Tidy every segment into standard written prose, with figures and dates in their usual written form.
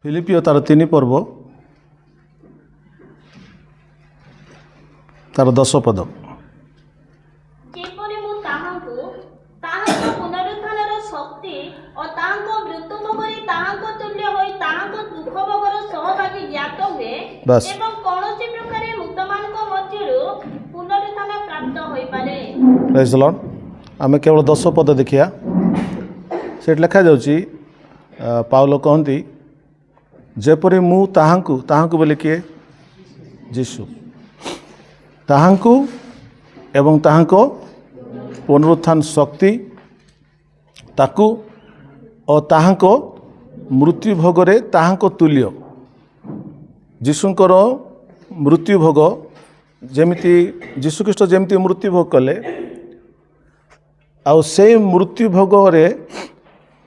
ଫିଲିପିଓ ତାର 3 ପର୍ବ ତାର 10 ପଦ। ଯେପରି ମୁଁ ତାହାଙ୍କୁ ତାହାଙ୍କ ପୁନରୁତ୍ଥାନର ଶକ୍ତି ଓ ତାହାଙ୍କ ମୃତ୍ୟୁ ଭୋଗରେ ତାହାଙ୍କ ତୁଲ୍ୟ ହୋଇ ତାହାଙ୍କ ଦୁଃଖ ଭୋଗର ସହଭାଗୀ ଜ୍ଞାତ ହୁଏ ବାସ୍। ଏବଂ କୌଣସି ପ୍ରକାରେ ମୃତମାନଙ୍କ ମଧ୍ୟରୁ ପୁନରୁତ୍ଥାନ ପ୍ରାପ୍ତ ହୋଇପାରେ। ପ୍ରେଜ୍ ଦ ଲର୍ଡ। ଆମେ କେବଳ 10 ପଦ ଦେଖିବା। ସେଠି ଲେଖାଯାଉଛି ପାଉଲ କହନ୍ତି ଯେପରି ମୁଁ ତାହାଙ୍କୁ ବୋଲି କିଏ? ଯୀଶୁ। ତାହାଙ୍କୁ ଏବଂ ତାହାଙ୍କ ପୁନରୁତ୍ଥାନ ଶକ୍ତି ତାକୁ ଓ ତାହାଙ୍କ ମୃତ୍ୟୁ ଭୋଗରେ ତାହାଙ୍କ ତୁଲ୍ୟ। ଯୀଶୁଙ୍କର ମୃତ୍ୟୁ ଭୋଗ ଯେମିତି ଯୀଶୁଖ୍ରୀଷ୍ଟ ଯେମିତି ମୃତ୍ୟୁ ଭୋଗ କଲେ ଆଉ ସେଇ ମୃତ୍ୟୁ ଭୋଗରେ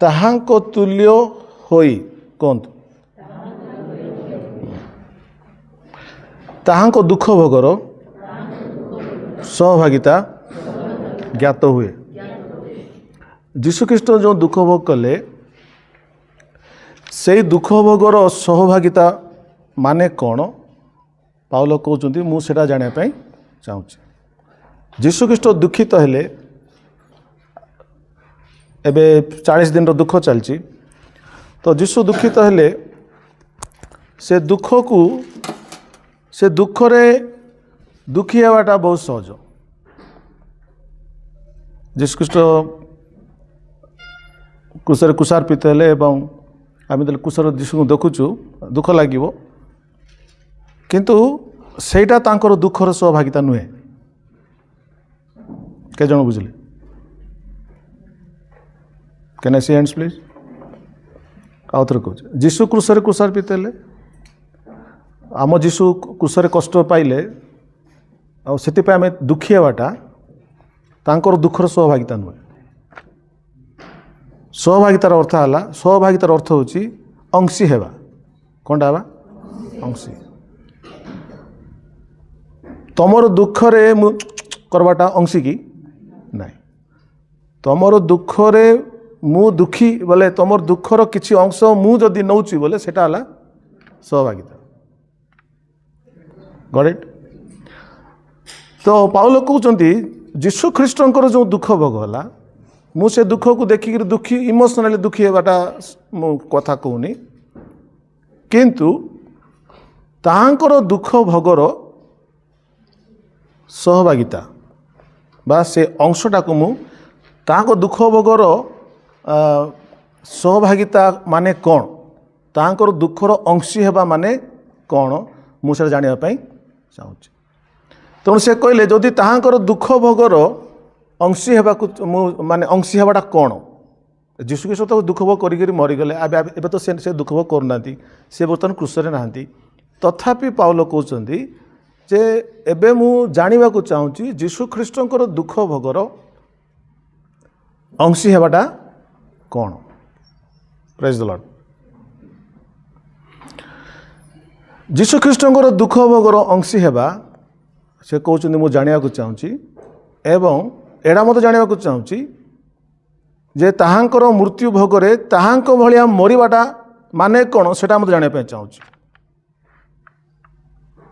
ତାହାଙ୍କ ତୁଲ୍ୟ ହୋଇ କୁହନ୍ତୁ ତାହାଙ୍କ ଦୁଃଖ ଭୋଗର ସହଭାଗିତା ଜ୍ଞାତ ହୁଏ। ଯୀଶୁଖ୍ରୀଷ୍ଟ ଯେଉଁ ଦୁଃଖ ଭୋଗ କଲେ ସେଇ ଦୁଃଖ ଭୋଗର ସହଭାଗିତା ମାନେ କ'ଣ? ପାଉଲ କହୁଛନ୍ତି ମୁଁ ସେଇଟା ଜାଣିବା ପାଇଁ ଚାହୁଁଛି। ଯୀଶୁଖ୍ରୀଷ୍ଟ ଦୁଃଖିତ ହେଲେ, ଏବେ 40 ଦିନର ଦୁଃଖ ଚାଲିଛି, ତ ଯୀଶୁ ଦୁଃଖିତ ହେଲେ ସେ ଦୁଃଖରେ ଦୁଃଖୀ ହେବାଟା ବହୁତ ସହଜ। ଯୀଶୁଖ୍ରୀଷ୍ଟ କୁଶରେ କୁଶାର୍ପିତ ହେଲେ ଏବଂ ଆମେ ଯେତେବେଳେ କୁଶର ଯୀଶୁଙ୍କୁ ଦେଖୁଛୁ ଦୁଃଖ ଲାଗିବ, କିନ୍ତୁ ସେଇଟା ତାଙ୍କର ଦୁଃଖର ସହଭାଗିତା ନୁହେଁ। କେତେ ଜଣ ବୁଝିଲେ? Can I see hands please? ଆଉ ଥରେ କହୁଛି, ଯୀଶୁ କ୍ରୁଶରେ କୁଶାର୍ପିତ ହେଲେ, ଆମ ଯୀଶୁ କ୍ରୁଶରେ କଷ୍ଟ ପାଇଲେ ଆଉ ସେଥିପାଇଁ ଆମେ ଦୁଃଖୀ ହେବାଟା ତାଙ୍କର ଦୁଃଖର ସହଭାଗିତା ନୁହେଁ। ସହଭାଗିତାର ଅର୍ଥ ହେଲା, ସହଭାଗିତାର ଅର୍ଥ ହେଉଛି ଅଂଶୀ ହେବା। କ'ଣଟା ହେବା? ଅଂଶୀ। ତମର ଦୁଃଖରେ ମୁଁ କରବାଟା ଅଂଶୀ କି ନାହିଁ। ତମର ଦୁଃଖରେ ମୁଁ ଦୁଃଖୀ ବୋଲେ ତମର ଦୁଃଖର କିଛି ଅଂଶ ମୁଁ ଯଦି ନେଉଛି ବୋଲେ ସେଟା ହେଲା ସହଭାଗିତା। ଗଟ୍ ଇଟ୍? ତ ପାଉଲ କହୁଛନ୍ତି ଯୀଶୁ ଖ୍ରୀଷ୍ଟଙ୍କର ଯେଉଁ ଦୁଃଖ ଭୋଗ ହେଲା, ମୁଁ ସେ ଦୁଃଖକୁ ଦେଖିକିରି ଦୁଃଖୀ ଇମୋସନାଲି ଦୁଃଖୀ ହେବାଟା ମୁଁ କଥା କହୁନି, କିନ୍ତୁ ତାହାଙ୍କର ଦୁଃଖ ଭୋଗର ସହଭାଗିତା ବା ସେ ଅଂଶଟାକୁ ମୁଁ ତାହାଙ୍କ ଦୁଃଖ ଭୋଗର ସହଭାଗିତା ମାନେ କ'ଣ, ତାହାଙ୍କର ଦୁଃଖର ଅଂଶୀ ହେବା ମାନେ କ'ଣ, ମୁଁ ସେଟା ଜାଣିବା ପାଇଁ ଚାହୁଁଛି। ତେଣୁ ସେ କହିଲେ ଯଦି ତାହାଙ୍କର ଦୁଃଖ ଭୋଗର ଅଂଶୀ ହେବାକୁ ମୁଁ ମାନେ ଅଂଶୀ ହେବାଟା କ'ଣ? ଯୀଶୁଖ୍ରୀଷ୍ଟ ତ ଦୁଃଖ ଭୋଗ କରିକିରି ମରିଗଲେ, ଏବେ ତ ସେ ଦୁଃଖ ଭୋଗ କରୁନାହାନ୍ତି, ସେ ବର୍ତ୍ତମାନ କ୍ରୁଶରେ ନାହାନ୍ତି। ତଥାପି ପାଉଲ କହୁଛନ୍ତି ଯେ ଏବେ ମୁଁ ଜାଣିବାକୁ ଚାହୁଁଛି ଯୀଶୁଖ୍ରୀଷ୍ଟଙ୍କର ଦୁଃଖ ଭୋଗର ଅଂଶୀ ହେବାଟା କ'ଣ? ପ୍ରେଜ୍ ଦ ଲର୍ଡ। ଯୀଶୁଖ୍ରୀଷ୍ଟଙ୍କର ଦୁଃଖ ଭୋଗର ଅଂଶୀ ହେବା ସେ କହୁଛନ୍ତି ମୁଁ ଜାଣିବାକୁ ଚାହୁଁଛି, ଏବଂ ଏଇଟା ମୋତେ ଜାଣିବାକୁ ଚାହୁଁଛି ଯେ ତାହାଙ୍କର ମୃତ୍ୟୁ ଭୋଗରେ ତାହାଙ୍କ ଭଳିଆ ମରିବାଟା ମାନେ କ'ଣ ସେଟା ମୋତେ ଜାଣିବା ପାଇଁ ଚାହୁଁଛି।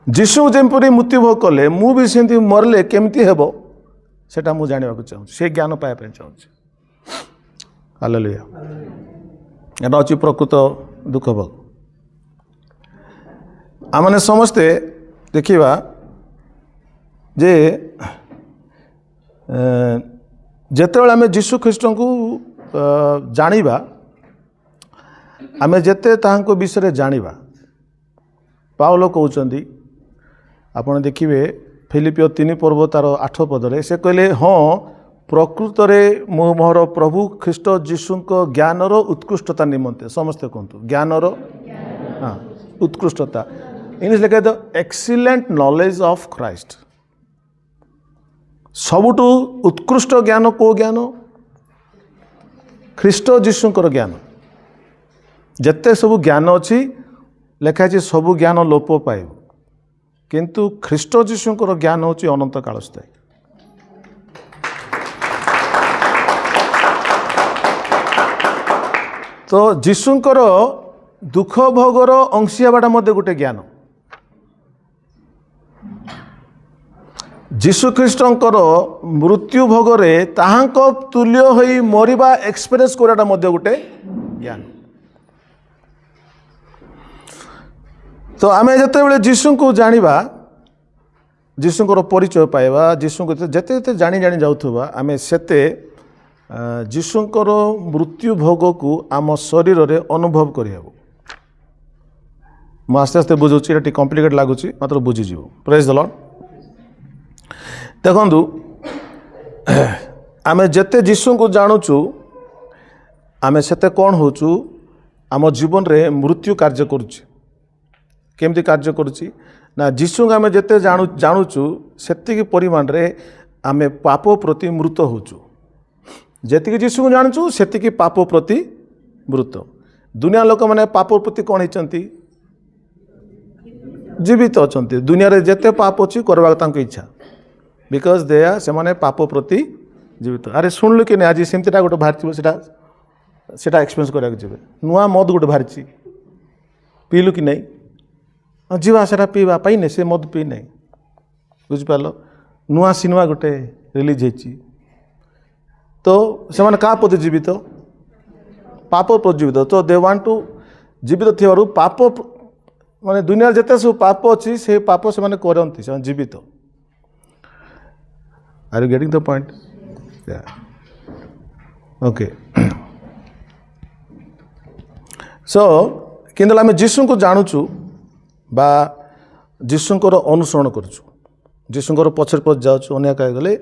ଯୀଶୁ ଯେପରି ମୃତ୍ୟୁ ଭୋଗ କଲେ ମୁଁ ବି ସେମିତି ମରିଲେ କେମିତି ହେବ ସେଟା ମୁଁ ଜାଣିବାକୁ ଚାହୁଁଛି, ସେ ଜ୍ଞାନ ପାଇବା ପାଇଁ ଚାହୁଁଛି। ହାଲେଲୁୟା। ଏଇଟା ହେଉଛି ପ୍ରକୃତ ଦୁଃଖ ଭୋଗ। ଆମମାନେ ସମସ୍ତେ ଦେଖିବା ଯେ ଯେତେବେଳେ ଆମେ ଯୀଶୁଖ୍ରୀଷ୍ଟଙ୍କୁ ଜାଣିବା, ଆମେ ଯେତେ ତାହାଙ୍କ ବିଷୟରେ ଜାଣିବା, ପାଉଲ କହୁଛନ୍ତି, ଆପଣ ଦେଖିବେ ଫିଲିପିଓ 3 ପର୍ବ ତାର 8 ପଦରେ ସେ କହିଲେ, ହଁ ପ୍ରକୃତରେ ମୁଁ ମୋର ପ୍ରଭୁ ଖ୍ରୀଷ୍ଟ ଯୀଶୁଙ୍କ ଜ୍ଞାନର ଉତ୍କୃଷ୍ଟତା ନିମନ୍ତେ, ସମସ୍ତେ କୁହନ୍ତୁ ଜ୍ଞାନର ଉତ୍କୃଷ୍ଟତା, ଇଂଲିଶ ଲେଖା the excellent knowledge of Christ. ସବୁଠୁ ଉତ୍କୃଷ୍ଟ ଜ୍ଞାନ କେଉଁ ଜ୍ଞାନ? ଖ୍ରୀଷ୍ଟ ଯୀଶୁଙ୍କର ଜ୍ଞାନ। ଯେତେ ସବୁ ଜ୍ଞାନ ଅଛି ଲେଖା ଅଛି ସବୁ ଜ୍ଞାନ ଲୋପ ପାଇବ, କିନ୍ତୁ ଖ୍ରୀଷ୍ଟ ଯୀଶୁଙ୍କର ଜ୍ଞାନ ହେଉଛି ଅନନ୍ତ କାଳ ସ୍ଥାୟୀ। ତ ଯୀଶୁଙ୍କର दुख भोगर अंशी हवाटा मध्य गोटे ज्ञान जीशु ख्रीष्टंकर मृत्यु भोगरे ताहांक तुल्य होई मरिबा एक्सपीरियंस कराटा मध्य गोटे ज्ञान तो आमे जते बेले जीशु को जानिबा जीशुंकर परिचय पाइबा जीशु को जेते जेते जानी जानी जाउथबा आमे सेते जीशुंकर मृत्यु भोग को आम शरीर रे अनुभव करिहेबो आस्ते आस्ते बुझुची एटा कॉम्प्लिकेट लागुची मात्र बुझी जीवो प्रेज द लॉर्ड देखंतु आमे जेते जीशु को जानुचु आमे सेते कोन होचु आम जीवन रे मृत्यु कार्य करूची केमती कार्य करूची ना जीशु को आमे जेते जानुचु सेतिकी परिमाण रे आमे पाप प्रति मृत होचु जेतिकी जीशु को जानुचु सेतिकी पाप प्रति मृत दुनिया लोक माने पाप प्रति कोन हिचंती जीवित अछंती दुनिया रे जेते पाप अछि करबा तांको इच्छा बिकॉज दे आर से माने पाप प्रति जीवित अरे सुनलु कि आज सेमतीटा गोटे बाहर सेटा सेटा एक्सपीरियंस करा जेबे नुआ मद गोटे बाहर पीलु कि नहीं जीवा सेटा पीवा पाई ने से मद पी नहीं बुझ पालो नुआ सिनेमा गोटे रिलीज हेची तो से माने का प्रति जीवित पाप प्रति जीवित तो दे वांट टू जीवित थिबारु पाप माने दुनिया जेते सब पाप अछि से पाप से माने करंती से जीवित are you getting the point okay so किंतु आम जीशु को जानुचु बा जीशुंकर अनुसरण करुचु जीशुंकर पछर पछ जाउछु अन्य कह गले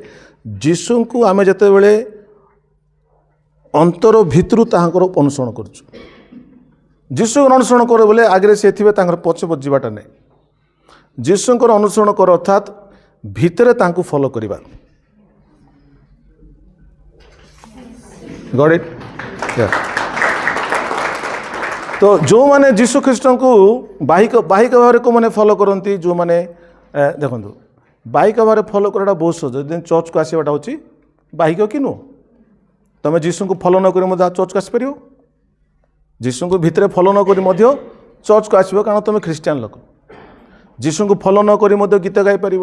जीशु को आम जेते बेले अंतर भितरु ताहांकर अनुसरण करुचु जीशु अनुसरण कर बोले आगे से पछ पछ जावाटा नहीं जीशुंकर अनुसरण कर अर्थात भितरे तांको फॉलो करिबा गॉट इट तो जो माने जीशु ख्रीष्ट को बाहिक भाव को मैंने फॉलो करती जो मैंने देखो बाहिक भाव फॉलो कराटा बहुत सहज चर्च को आसवाटा हूँ बाहिक कि नुह तुम जीशु को फॉलो न कर चर्च को आसपर जीशु को भितर फॉलो न कर चर्च को आसो कारण तुम ख्रीस्टियान लोक जीशु को फॉलो न कर गीत गाई पार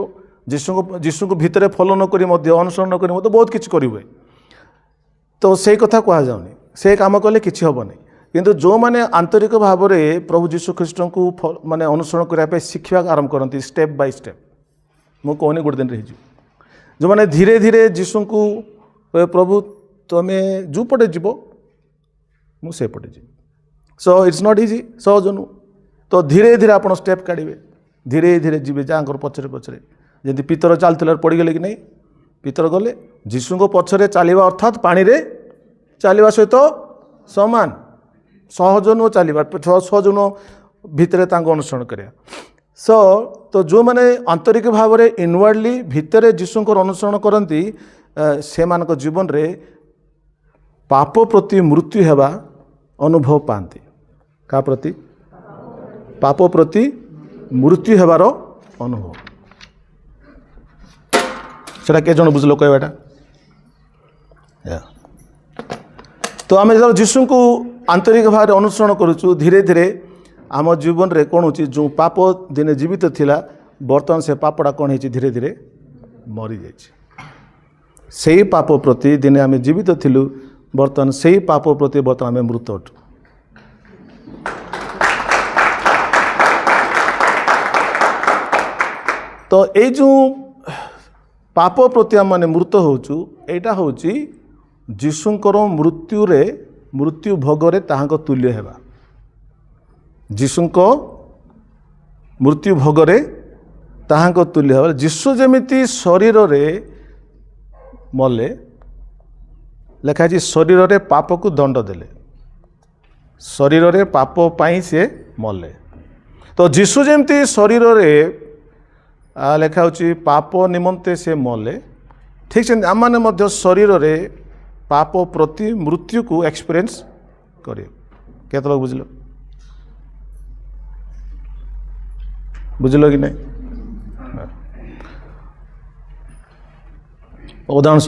जीशु को भितर फॉलो न कर अनुसरण न कर बहुत किसी करें तो से कथा कहुनी से कम कले किसी हेनी किंतु जो माने आंतरिक भाव में प्रभु जीशु ख्रीष्ट को माने अनुसरण करने शिखा आरंभ करती स्टेप बाय स्टेप मु कहनी गोटे दिन रही जो माने धीरे धीरे जीशु को प्रभु तुम्हें जो पटे जीव मुझे पटे जी सो इट्स नॉट इजी सहज नु तो धीरे धीरे आप स्टेप काढ़े धीरे धीरे जी जहाँ पचरे पचरे जमी पितर चलते पड़गले कि नहीं पितर गले जीशु को पछरे चलवा अर्थात पानी रे चलवा सहित समान सहज नुह चलवा सहज नुह भितर अनुसरण करा सो तो जो मैंने आंतरिक भाव में इनवर्डली भितर जीशुंकर अनुसरण करती से मानक जीवन रे पाप प्रति मृत्यु हेबा अनुभव पाती का प्रति पाप प्रति मृत्यु हेबार अनुभव सेटा के जन बुझल कहवाटा तो आम जो जीशु को आंतरिक भाव में अनुसरण करुचु धीरे धीरे आम जीवन रे कौन हो जो पाप दिने जीवित थिला बर्तमान से पापटा कौन हो धीरे धीरे मरी जाई पाप प्रति दिने आम जीवित थिलु बर्तमान से पाप प्रति बर्तमान आम मृत अटु तो ये जो पाप प्रति आम मैंने मृत होचु एटा होची जीशुंकर मृत्यु भोगरे ताहांको तुल्य हेबा जीशुंको मृत्यु भोगरे ताहांको तुल्य हेबा जीशु जेमिति शरीर रे मले लेखा जी शरीर रे पाप को दंड देले शरीर रे पाप पाई से मले तो जीशु जेमिति शरीर रे लेखा होची पाप निमंते से मले ठीक से आम मैंने शरीर रे पाप प्रति मृत्यु को एक्सपीरियंस करे केत लोग बुझल बुझल कि नहीं उदाहरण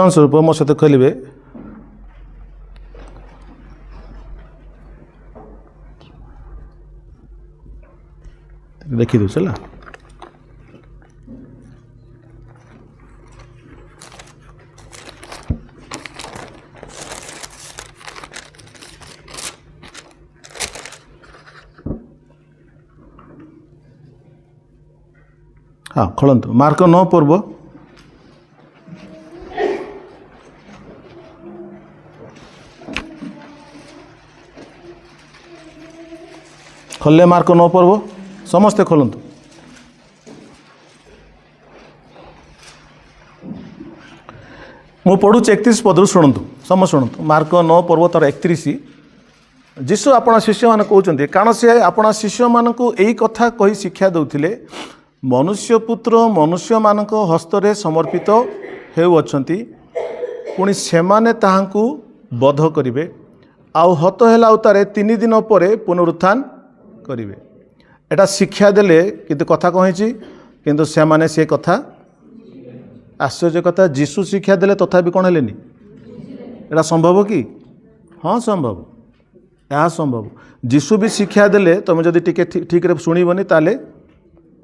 स्वरूप मो सहित कहलिए देखी दूँ चला हाँ खोलतु मार्क 9 पर्व खोलले मार्क 9 पर्व समस्ते खोलतु मु पढ़ू 31 पदरू शुणु समस्त शुणु मार्क 9 पर्व तार 31 जीशु आपण शिष्य मान कहते कारण से आपण शिष्य मानक यही कथा कही शिक्षा दौले मनुष्य पुत्र मनुष्य मानक हस्तरे समर्पित हेउअछंती पुणी सेमाने ताहांकु बध करिवे आउ हत हेला उतारे 3 दिन पर पुनरुत्थान करिवे एटा शिक्षा देले किंतु कथा कहिछि किंतु सेमाने से कथा आश्चर्य कथा जीशु शिक्षा देले तथापि कोन हेलेनी एटा संभव कि हाँ संभव यह संभव जीशु भी शिक्षा देले तुम जदि टिके ठीक रे सुनिबनी ताले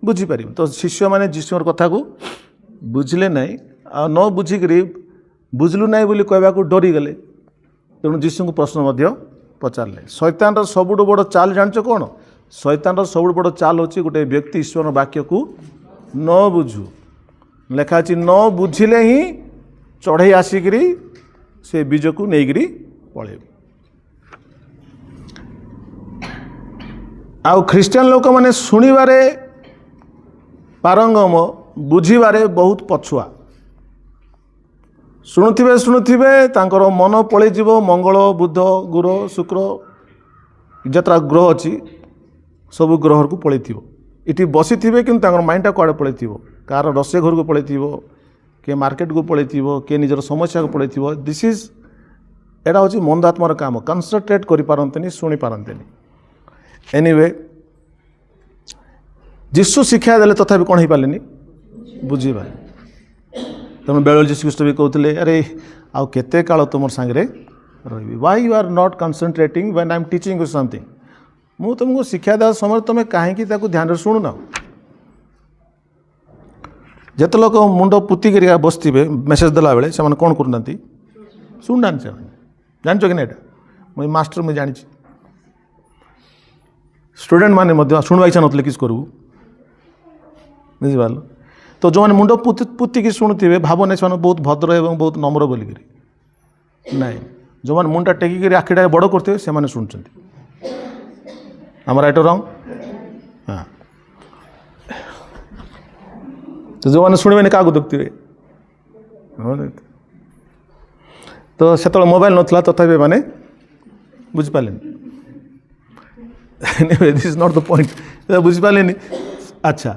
बुझीपार तो शिष्य मैंने जीशुर कथा को बुझले नहीं आ न बुझिकी बुझलु ना बोली कहवा डरीगले तेणु जीशु को प्रश्न पचारे शैतान सबुठ बड़ चाल जान कौन शैतान सबुठ बड़ चाल होची गोटे व्यक्ति ईश्वर वाक्य को न बुझु लेखा अच्छी न बुझिले ही चढ़ई आसिक से बीज को नहीं पड़े आउ ख्रीस्टियन लोक मैंने शुणवे पारंगम बुझीबारे बहुत पछुआ शुणुवे तांकर मन पलैज मंगल बुध गुर शुक्र जतरा ग्रह अच्छी सब ग्रह को पलैथि इटी बसी थे कि माइंडटा कुआड़े पलैथि कार रोषे घर को पलैथि किए मार्केट को पलैथि किए निजर समस्या को पलैथि दिस इज एटा हूँ मंद आत्मार काम कनसंट्रेट करि पारंतेनी शुणी पारंतेनी एनीवे जीशु शिक्षा देले तथापि कौन हो पारे बुझीबा तेणु बेल जीशु ख्रीष्ट भी कहते अरे आउ केते काल तुम सांगे रही why you are not concentrating when I am teaching you something मु तुमको शिक्षा देवा समय तुम कहीं ध्यान शुणुन जिते लोक मुंड पुतिक बसवे मेसेज देला बेले से कौन करना शुणुना जान कि ना मुझे मास्टर मुझे जानी स्टूडेंट मैंने शुणवा इच्छा नथिले किस करू बुझिपार तो जो मैंने मुंड पुतिकी शुणुवे भावना से बहुत भद्र एवं बहुत नम्र बोलिकी ना जो मैंने मुंडा टेकिक आखिटा बड़ करते से शुणुंट आम राइट रंग हाँ तो जो मैंने शुणवे क्या देखते तो से मोबाइल नाला तथापि मैंने बुझिपारे this is not the point बुझिपारे अच्छा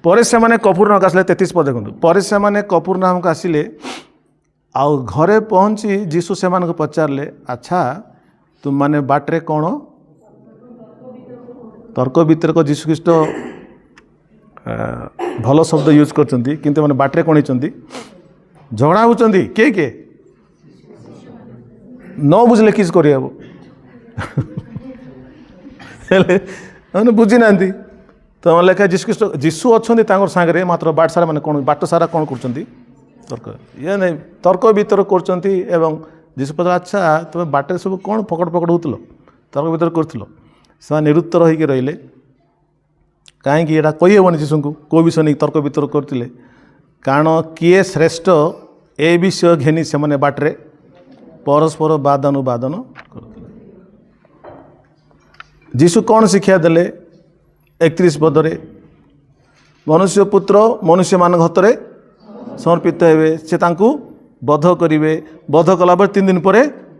पर से मैंने कपूरनाम आसले 33 पद देखो पर से मैंने कपूरनाम को आसिले आउ घरे पहुँची जीशु से पचारे अच्छा तुम माने बाट्रे कौन तर्क वितर्क जीशु ख्रीष्ट भल शब्द यूज करछंती किंतु माने बाट्रे कौन होती झगड़ा होती किए किए न बुझले किस कर बुझी ना तो लेखा जीशु जीशु अच्छा सांगे मात्र बाट सारा मैंने कौन बाट सारा कौन कर तर्क ये नहीं तर्क वितर्क कर जीशु पचार अच्छा तुम बाटे सब कौन पकड़ पकड़ होल तर्क वितर्क कर निरुत्तर होकर रहिले कहीं यहाँ कहीहबनी जीशु को कौ विषय नहीं तर्क वितर्क करते कारण किए श्रेष्ठ ए विषय घेनी से मैंने बाटे परस्पर बादानुबादन करते जीशु कौन शिक्षा देले 31 पदरे मनुष्य पुत्र मनुष्य मान हतरे समर्पित हे से तांकु बध करेंगे बध कला 3 दिन पर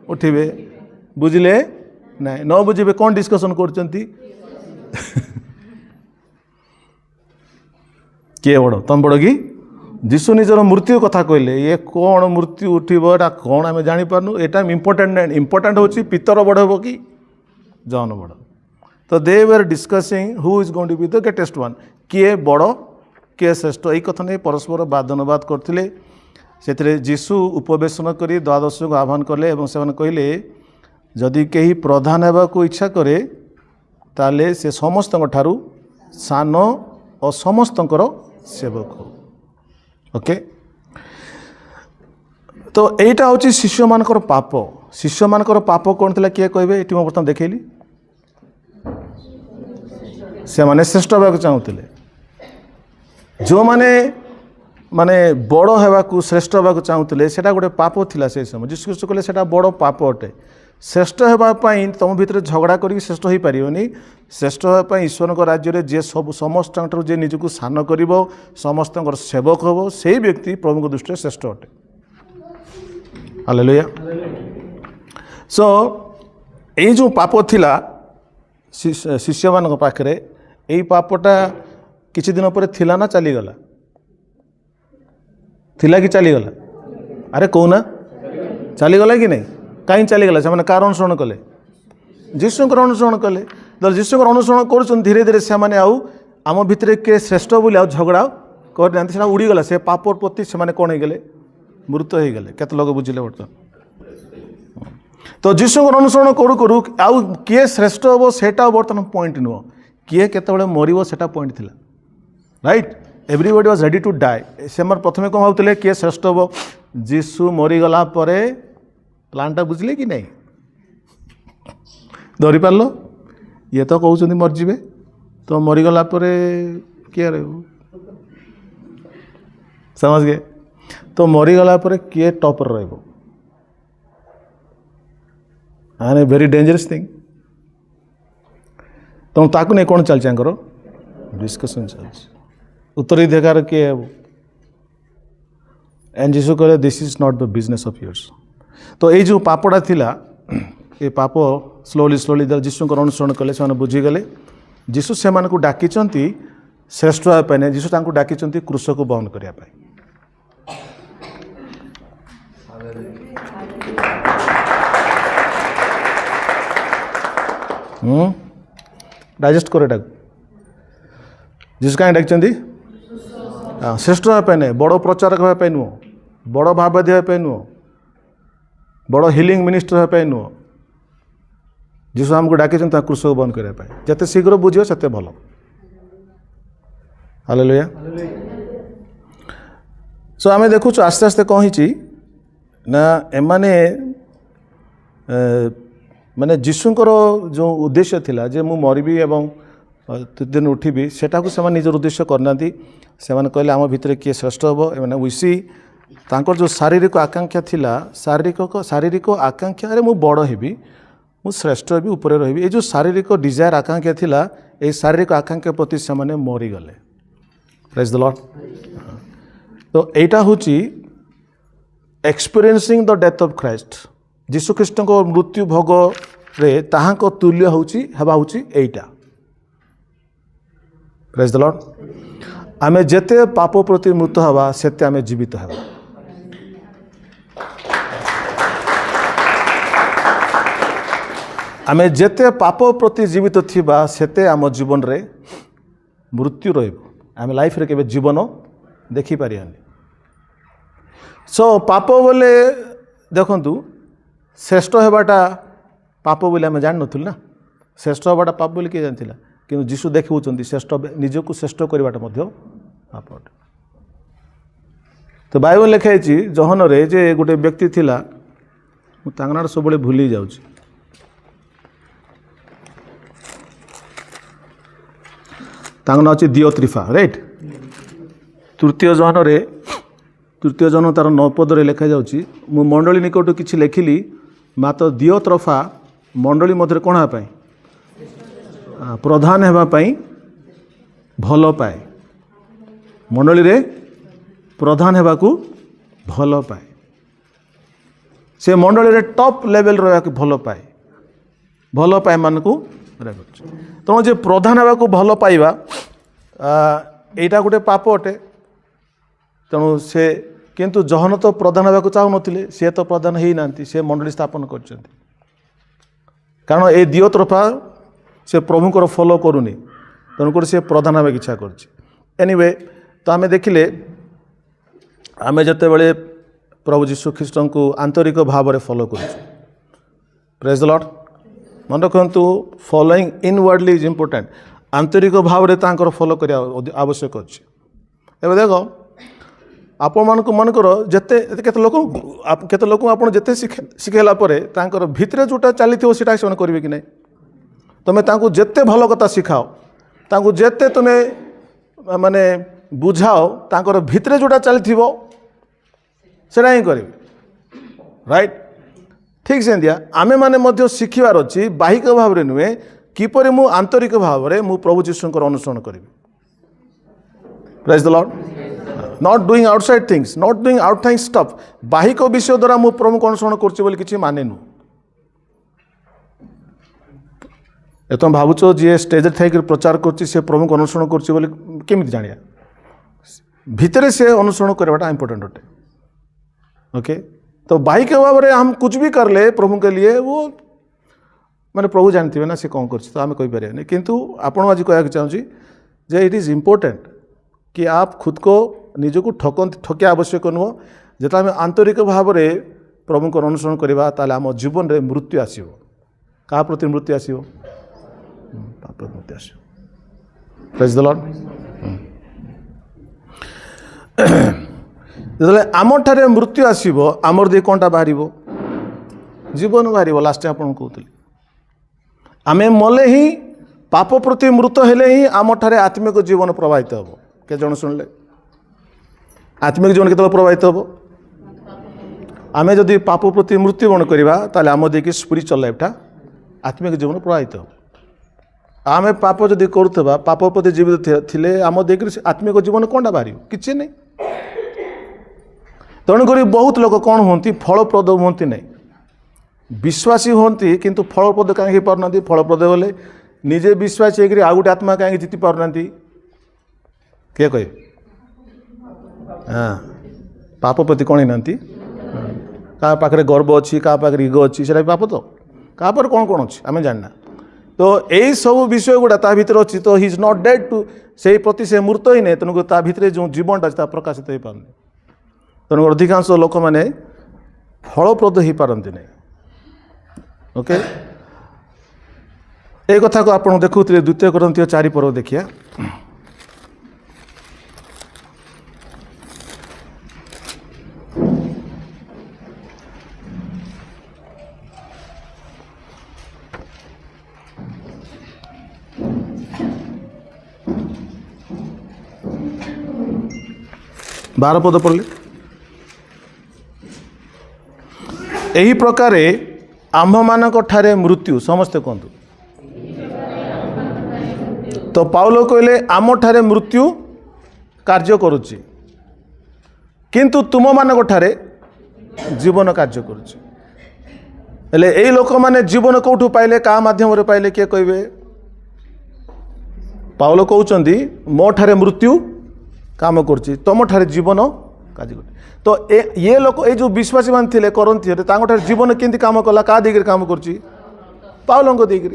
उठे बुझिले ना न बुझे कौन डिस्कसन करचंती किए बड़ तुम बड़ कि जीशु निजर मृत्यु कथा कहले ये कौन मृत्यु उठिबो एटा कौन आम जापारू एटा इम्पोर्टेंट ना इम्पोर्टेंट होची पितर बड़ हे कि जन बड़ तो they were discussing who is going to be the greatest one किए बड़ किए श्रेष्ठ यही कथा नहीं परस्पर बादनुवाद करते से जीशु उपवेशन कर द्वादश को आह्वान कले से कहले जदि कहीं प्रधान होगा इच्छा करे ताले से समस्त ठारू सान और समस्तंकर सेवक हो। ओके, तो यहीटा हूँ शिष्य मानकर पाप। शिष्य मानकर पाप कौन था किए कहे ये बर्तमान देखली से माने श्रेष्ठ होगा चाहूले जो माने माने बड़ होगा श्रेष्ठ होगा चाहूले से गोटे पाप थिला से समय जीशु ख्रीष्ट कहले से बड़ पाप अटे। श्रेष्ठ होगापाई तुम भितर झगड़ा करके श्रेष्ठ हो पारनी। श्रेष्ठ होगापाई ईश्वर को राज्य में जे सब समस्त जे निजक सान कर समस्त सेवक हम से व्यक्ति प्रभु दृष्टि श्रेष्ठ अटे। हालेलुया। सो ये जो पाप थिला शिष्य मान पाखे यही पापटा किछि दिन पर थिला ना चलीगला थिला कि चलीगला? अरे कहूना चलीगला कि नहीं? कहीं चलीगला? से कार अनुसरण कले जीशुकर अनुसरण कले। तो जीशुकर अनुसरण कर धीरे धीरे से आम भितर किए श्रेष्ठ बोली आ झगड़ा करना उड़ीगला से पाप प्रति से कौन हो मृत हो गले। केत लोग बुझिले बर्तमान? तो जीशुकर अनुसरण करू करू आउ किए श्रेष्ठ हम सेटा बर्तमान पॉइंट नुह किए केतबेले मरिबो सेटा पॉइंट थिला। Right, everybody was ready to die. से प्रथमे कौन भावुले किए श्रेष्ठ हम? जीशु मरीगला परे प्लानटा बुझिले कि नहीं? धरी पारलो? ये तो कहउछन्ती मरजिबे तो मरीगला परे किए रहबो? समझ गए? तो मरीगला परे किए टॉपर रहबो? आने वेरी डेंजरस थिंग। तो ताकू नहीं कौन चलचे डिस्कशन चलছে उत्तराधिकार किए है वो। एंड जीशु कहले this is not the business of yours. तो ये जो पापड़ा थिला ये पाप स्लोली स्लोली जीशु अनुसरण कले से बुझीगले। जीशु से डाकी श्रेष्ठ होगापाई जीशु डाकी क्रूस को बहन करने। डाइजेस्ट कर जीशु कहीं डाकि श्रेष्ठ होगापाई नहीं बड़ प्रचारक होगापाई नुह बड़ भाववादी होगापाई नुह बड़ हिलिंग मिनिस्टर होगापाई नुह जीशु आमको डाकी क्रूस को बंद करने जिते शीघ्र बुझे से भल। हालेलुया। सो आम देखु आस्ते आस्ते कौन ना एमाने माने जीशुकर जो उद्देश्य थिला जे मु मरबी एवं दिन उठिबी सेटा को से निजर उद्देश्य करना से कहले आम भितर किए श्रेष्ठ हम मैंने उसी तांकर जो शारीरिक आकांक्षा थिला शारीरिक आकांक्षा अरे मु बड़ हेबी मु श्रेष्ठ हेबी ऊपर रही। ये जो शारीरिक डिजायर आकांक्षा थिला ये शारीरिक आकांक्षा प्रति से मरीगले। Praise the Lord. तो यहाँ हूँ experiencing the death of Christ जीशु ख्रीष्ट को मृत्यु भोग रे ताहांको तुल्य होउची एटा। Praise the Lord. आमे जेते पाप प्रति मृत हवा सेते आमे जीवित हवा। आमे जेते पाप प्रति जीवित थिबा सेते आम जीवन रे मृत्यु रहिबो। आमे लाइफ रे केबे जीवन देखि पारियानी। सो पाप बोले देखंतु श्रेष्ठ होगाटा पाप बोले आम जान नथिल ना। श्रेष्ठ होगाटा पाप बोले किए जानथिला कि जीशु देखुचंती श्रेष्ठ निजको श्रेष्ठ करवाटा मध्य पाप। तो बाइबल लिखाई जहन रे जे गोटे व्यक्ति थिला तांगना सब भूली जाउची। तांगना अछि दियोत्रिफा। राइट, तृतीय जहन तार 9 पदरे लिखा जाउची मु मंडली निकट किछि लेखिली मात्र दियोत्रफा मंडली मध्य कौन होगापाई प्रधान होगापाई भल पाए। मंडली रे प्रधान होगाकू भल पाए। से मंडली रे टॉप लेवल रहा भल पाए मानकू तेणु जे प्रधान होगाकू भल पाइबा एटा गोटे पाप अटे। तेणु से किंतु जहन तो प्रधान होगा चाहू नथिले सी तो प्रधान ही नांती से मंडली स्थापन कर कारण ए दियोत्रफा से प्रभुकर फॉलो करूनी तेणुक से प्रधान होगा इच्छा कर। एनीवे तो आम देखिले आम जिते बड़े प्रभु जीशु ख्रीष्ट को आंतरिक भाव में फॉलो कर। Praise the Lord. मन रखु फॉलोइंग इनवर्डली इज इम्पोर्टेंट आंतरिक भाव में फॉलो करने आवश्यक अच्छे एवं देख आपण मान मन कर जिते केते लोक आप जिते शिखेला भितर जोटा चली से करेंगे कि नहीं तुम्हें जिते भल कथा शिखाओ जिते तुम्हें माने बुझाओ तांकर भितर जोटा चली सेटा ही करेंगे राइट ठीक से दिया आमे माने शिखिबार अच्छी बाहिक भाव में नुहे किपरि मु आंतरिक भाव में मु प्रभु जीशुंकर अनुसरण करी praise the Lord not doing outside things not doing outside stuff बाहिक विषय द्वारा मु प्रभु को अनुसरण कर माने नु तुम भावुच जी स्टेज थी प्रचार कर प्रभु को अनुसरण करमी जानिया भितर से अनुसरण करवाटा इंपोर्टेंट अटे ओके तो बाहिक भाव में हम कुछ भी कर ले प्रभु के लिए वो मैंने प्रभु जानते ना सी कौन कर तो आम कहीपर किंतु आपण आज कहना चाहूँगी जे इट इज़ इम्पोर्टेंट कि आप खुद को निजक ठकिया आवश्यक नुह जो आम आंतरिक भाव में प्रभु को अनुसरण करवा ताले आम जीवन में मृत्यु आसो क्या प्रति मृत्यु आसो पाप मृत्यु आसो प्रेज द लॉर्ड जो आम ठारे मृत्यु आसो आमर दे कौनटा बाहर जीवन बाहर लास्ट आपको कहते आमे मले ही पाप प्रति मृत हेले ही आम ठारे आत्मिक जीवन प्रभावित हम के जन शुणिले आत्मिक जीवन केत प्रभावित हम आमे जदि पाप प्रति मृत्युवरण करवा ताले आम देखिए स्पिरिचुअल लाइफटा आत्मिक जीवन प्रभावित हम आमे पाप जदि करुवा पाप प्रति जीवित थिले आम देखिए आत्मिक जीवन कौनटा बाहर किसी नहीं तेणुक बहुत लोग कौन होती फलप्रद होती नहीं विश्वासी होती किंतु फलप्रद कहीं पारना फलप्रद बोले निजे विश्वासी होकर आउ गोटे आत्मा कहीं जीति पारना किए कहे हाँ पाप प्रति कौन ना क्या पाखे गर्व अच्छी क्या पाखे इगो अच्छी से पाप तो क्या कौन कौन अच्छी आम जानना तो यही सब विषय गुड़ा ता भीतर अच्छी तो he is not dead to से प्रति से मूर्त ही नहीं तेणुक ता भीतर जो जीवनटा प्रकाशित हो पारे तेणुक अधिकांश लोक मैंने फलप्रद हो पारती नहीं ओके एक कथा को आप देखुते द्वितीय कोरिन्थियो 4 पर्व देखिए बार पद पढ़ले यही प्रकार आम्भ मानक ठारे मृत्यु समस्ते कहतु तो पाउलो कहले आम ठारे मृत्यु कार्य करुच्ची किंतु तुम मानक ठारे जीवन कार्य करुच्ची हेले यही लोक माने जीवन कौटू पाइले क्या माध्यम रे पाइले किए कहे पाउलो कहउचंदी मो ठारे मृत्यु काम करुच्ची तुम ठारे जीवन कार्य कर तो ये लोक ये जो विश्वासी मान थे करती जीवन केंती काम कला क्या देकर काम करुच्ची पाउलों को देकर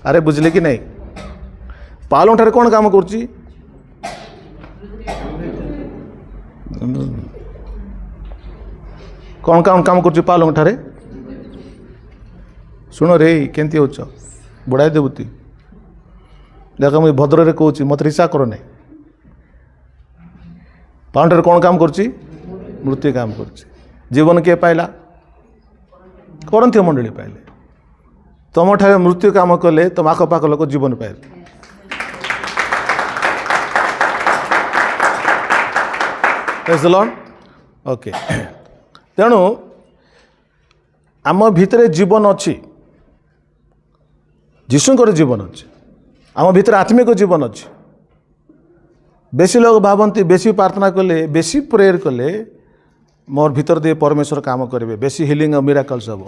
अरे बुझले कि नहीं पाउलों ठारे कौन काम करुच्ची कौन काम करुच्ची पाउलों ठारे शुण रे केंती होच बुढ़ाई देवती देख मुझे भद्र रे कहूँ मत रिसा कर नहीं पाउंडर कौन काम करुच्ची मृत्यु काम करुच्ची जीवन किए पाइला करंथी मंडली पाइले तुम ठारे मृत्यु काम कले तुम आखपाख लोक जीवन पाइले प्रेज द लॉर्ड ओके तेणु आम भितर जीवन अच्छी जीशुंकर जीवन अच्छी आम भितर आत्मिक जीवन अच्छी बेसी लोग भावती बेसी प्रार्थना कले बेसी प्रेयर कले मोर भीतर दे परमेश्वर काम करेंगे बेसी हिलिंग मिराकल्स हम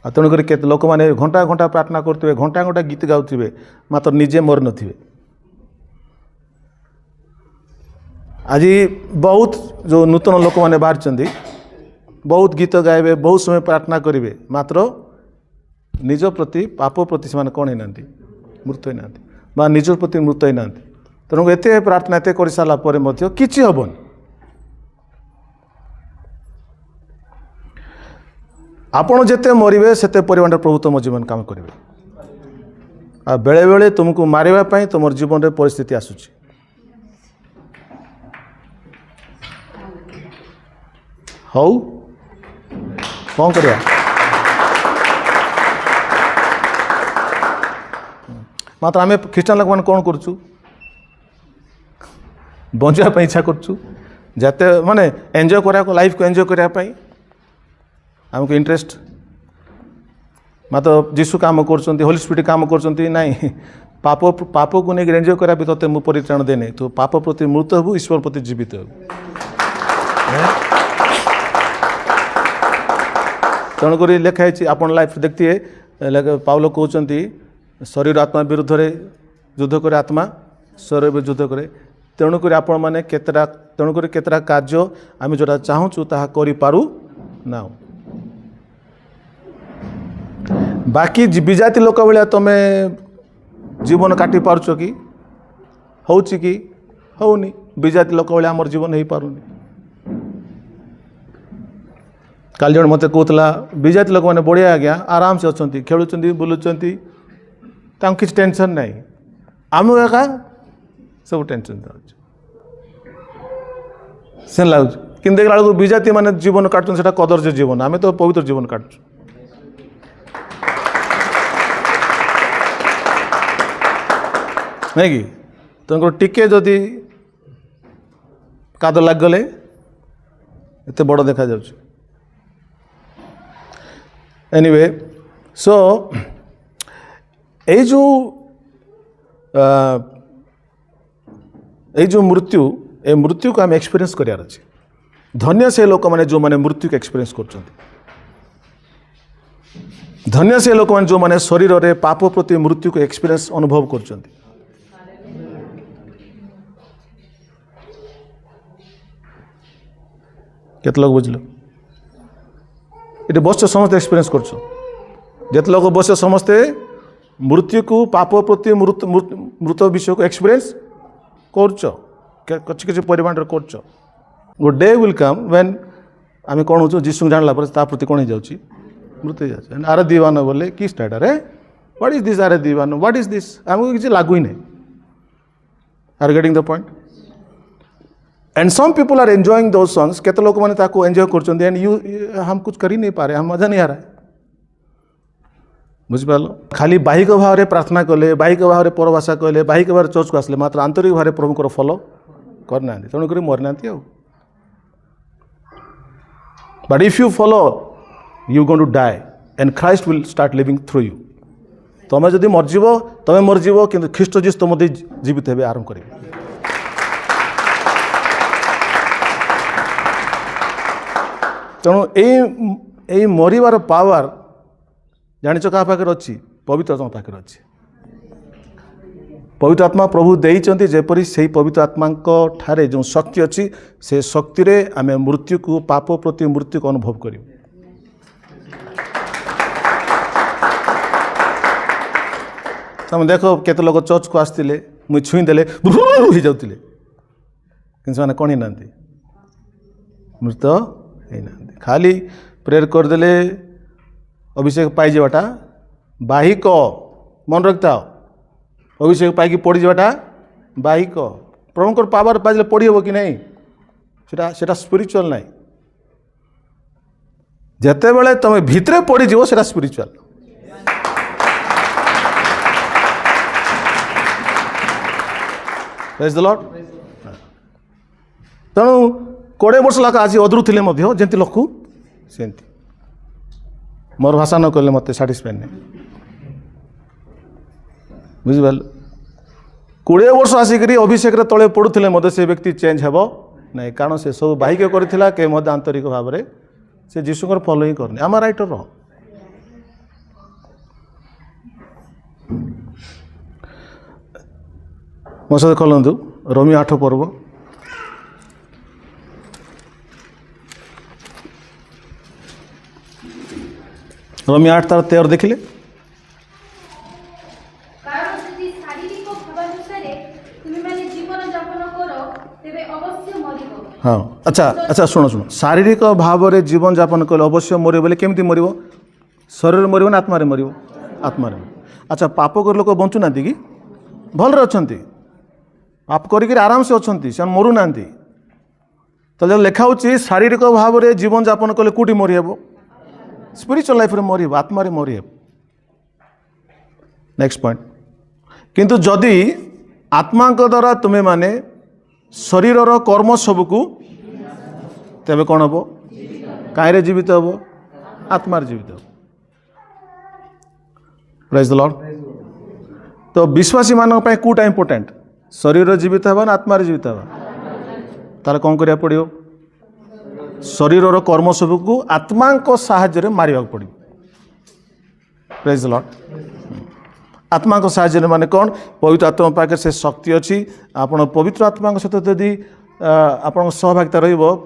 तेणुक के लोक मैंने घंटा घंटा प्रार्थना करते घंटा घंटा गीत गाउथे मात्र निजे मर नथिबे आज बहुत जो नूतन लोक मैंने बाहर बहुत गीत गाइबे बहुत समय प्रार्थना करेंगे मात्र निज प्रति पाप प्रति से कौन होना मृत होना निज प्रति मृत होना तेणु एत प्रार्थना एत कर सारापर किसी हेनी आपण जेते मरबे सेते परिमाण प्रभु तुम जीवन काम करेंगे आ बेले बेले तुमको मारिबा पई तुम जीवन रे परिस्थिति आसुची हौ कौन करिया मात्र आम ख्रीस्टान लोक मैंने कौन करुचु बंचा इच्छा करुचु जाते माने एंजॉय करा लाइफ को एंजॉय करने आमको इंटरेस्ट मात्र जीशु काम कर होली स्पिरिट काम कर नाई पाप पाप को नहीं एंजॉय करा भी तोते मु परित्राण देने तो पाप प्रति मृत हबु ईश्वर प्रति जीवित हबु तेणुक लिखाई आप लाइफ देखते पाउल कहते शरीर आत्मा विरुद्ध रे युद्ध करे आत्मा शरीर भी युद्ध करे तेणुक आपण मैंने तेणुक केतरा कार्य आम जोटा चाहूँ ताहा करि पारू ना बाकी विजाति लोक भाया तुम जीवन काटी पार्छ कि होची कि होनी विजाति लोक भाया आमर जीवन हो पारुनी काल जन मत कहला विजाति लोक मैंने बढ़िया आज्ञा आराम से अच्छा खेलुंट बुलुंट किसी टेंशन नहीं आम एका सब टेंशन से लगुच कि देखला बेलू विजाति मैंने जीवन काटुन से कदर्य जीवन आम तो पवित्र जीवन काटु नहीं कि तुमको टिके जदि काद लागगले एत बड़ देखा जाउछ एनीवे सो ये जो मृत्यु को आम एक्सपीरियंस करार अच्छे धन्य से लोक मैंने जो मैंने मृत्यु को एक्सपीरियंस कर धन्य से लोक मैंने जो मैंने शरीर रे पाप प्रति मृत्यु को एक्सपीरियंस अनुभव कर केत लोग बुझल ये बस समस्त एक्सपीरियंस कर लोग बस समस्ते मृत्यु को पाप प्रति मृत विषय को एक्सपीरियंस कर परिमाण कर गो डे विल कम व्हेन आम कौन हो जीशु जानला प्रति कौन हो जाऊँगी मृत्यु जाए आरे दीवान बोले कि स्टार्ट अरे व्हाट इज दिस आरे दीवान व्हाट इज दिस आमको किसी लागू ही नहीं are getting the point and some people are enjoying those songs केते लोक मैंने ताको एंजॉय कर एंड यू हम कुछ कर ही नहीं पा रहे हम मजा नहीं आ रहा है बुझिपाल खाली बाहिक भाव में प्रार्थना कले बाहिक भाव में परभाषा कहले बाहिक भाव चर्च को आसले मात्र आंतरिक भाव में प्रभु फॉलो करना तेणुक मरना but if you follow you going to die and Christ will start living through you तुम जदि मरजीव तुम मरजीव कि ख्रीष्ट जीसु तुम जीवित हे आरंभ कर तेणु यही मरबार पावर जानिच क्या पाखे अच्छी पवित्र आत्मा पाखे अच्छी पवित्र आत्मा प्रभु देइचंती जेपरी से पवित्र आत्मा ठारे जो शक्ति अच्छी से शक्ति रे आमे मृत्यु को पाप प्रति मृत्यु को अनुभव करूँ तुम देख केते लोग चर्च को आसते मुझे छुईदेले हो जाते कि कौन ही ना मृत होना खाली प्रेयर करदे अभिषेक पाई जावाटा बाहिक मन रखता अभिषेक पाई पड़ी जावाटा बाहिक प्रभुकर पावर पाइले पढ़ी हे कि नहीं सेटा स्पिरिचुअल नहीं जिते बड़े तुम भितरे पड़ी जीवो सेटा स्पिरिचुअल प्रेज द लॉर्ड तेणु 20 वर्ष लाख आज अधूर थे जमी लखु सेमती मोर भाषा न कहले मत साटिस्फाई नहीं बुझिपाल 20 वर्ष आसिक अभिषेक तले पड़ुले मत से व्यक्ति चेंज हेब ना कारण से सब बाहिक करथिला के मत आंतरिक भाव में से जीशुकर फॉलो ही करनी आम राइटर रह मो सहित कहलु रोमी 8 पर्व रोमी 8 तार 13 देखिले कारण यदि शारीरिक भावानुसारे तुमे माने जीवन यापन करो तेबे अवश्य मरिबो हाँ अच्छा अच्छा शुण शुण शारीरिक भाव में जीवन यापन कले अवश्य मर बोले केमती मर शरीर मर ना आत्मा मर आत्मा अच्छा पाप कर लोक बंचु ना कि भलरे अच्छा पाप कर आराम से अच्छा से मरु ना तो जब लिखा हो शारीरिक भाव में जीवन यापन कले कौटी मरीहब स्पिरिचुअल लाइफ रे मरीहब आत्मा मरीहब नेक्स्ट पॉइंट किंतु जदि आत्मा द्वारा तुम्हें माने शरीर कर्म सबको तेबे कौन हम कहीं जीवित हम आत्मा जीवित हम प्रेज द लॉर्ड तो विश्वासी मान कौटा इंपोर्टेंट शरीर जीवित हवा ना आत्मा जीवित हवा तार कौन करिया पड़ो शरीर कर्म सबको आत्मा साहाय्य मारिया पड़ो प्रेज द लॉर्ड आत्मा को साहाय्य माने कौन पवित्र आत्मा पाखे से शक्ति अच्छी आपण पवित्र आत्मा सहित यदि आप सहभागिता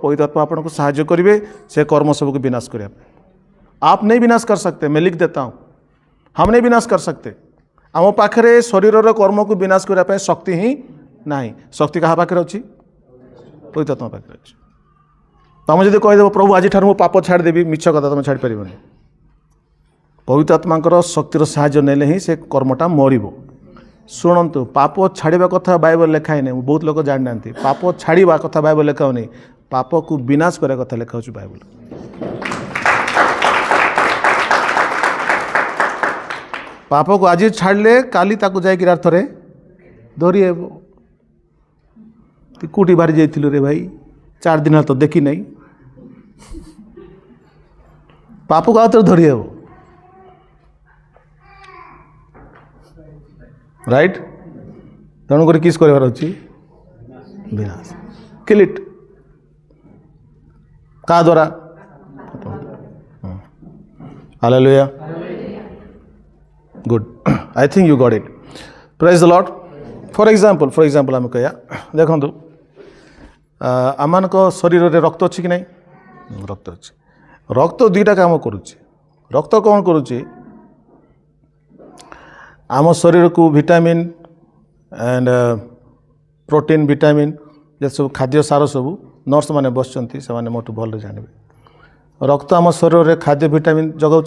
पवित्र आत्मा आपन को साहाय्य करेंगे से कर्म सबको विनाश करने आप नहीं विनाश कर सकते मैं लिख देता हूँ हम नहीं विनाश कर सकते आम पाखे शरीर कर्म को विनाश करने शक्ति ही ना शक्ति क्या पाखे अच्छी पवित्र आत्मा पाखे अच्छी तुम जब कहीदेव प्रभु आज मु पाप छाड़देवी मिछ कथा तुम छाड़ पार पवित्र आत्मा शक्तिर साहाय्य नेले ही से कर्मटा मरब शुणु पाप छाड़ा कथा बाइबल लिखाई नहीं बहुत लोग जानी ना पाप छाड़ा कथा बाइबल लिखाओ नहीं पाप को विनाश करने कथा लिखा बाइबल पाप को आज छाड़ले काली ताकू जाकर थे धरी हे कौटी बाहरी जाइलु रे भाई 4 दिन तो देखी नहीं पाप को आउ थे धरी हे राइट तेणुक किस कर विनाश किलिट का द्वारा hallelujah good I think you got it praise the Lord for example आम कह देखो आम शरीर में रक्त अच्छी कि नहीं रक्त अच्छी रक्त दुईटा काम करुच्ची रक्त कौन करुच्ची आम शरीर को विटामिन एंड प्रोटीन विटामिन जे सब खाद्य सार सब नर्स मैंने बसचंती से माने मोटू भल जानवे रक्त आम शरीर में खाद्य विटामिन जगाऊँ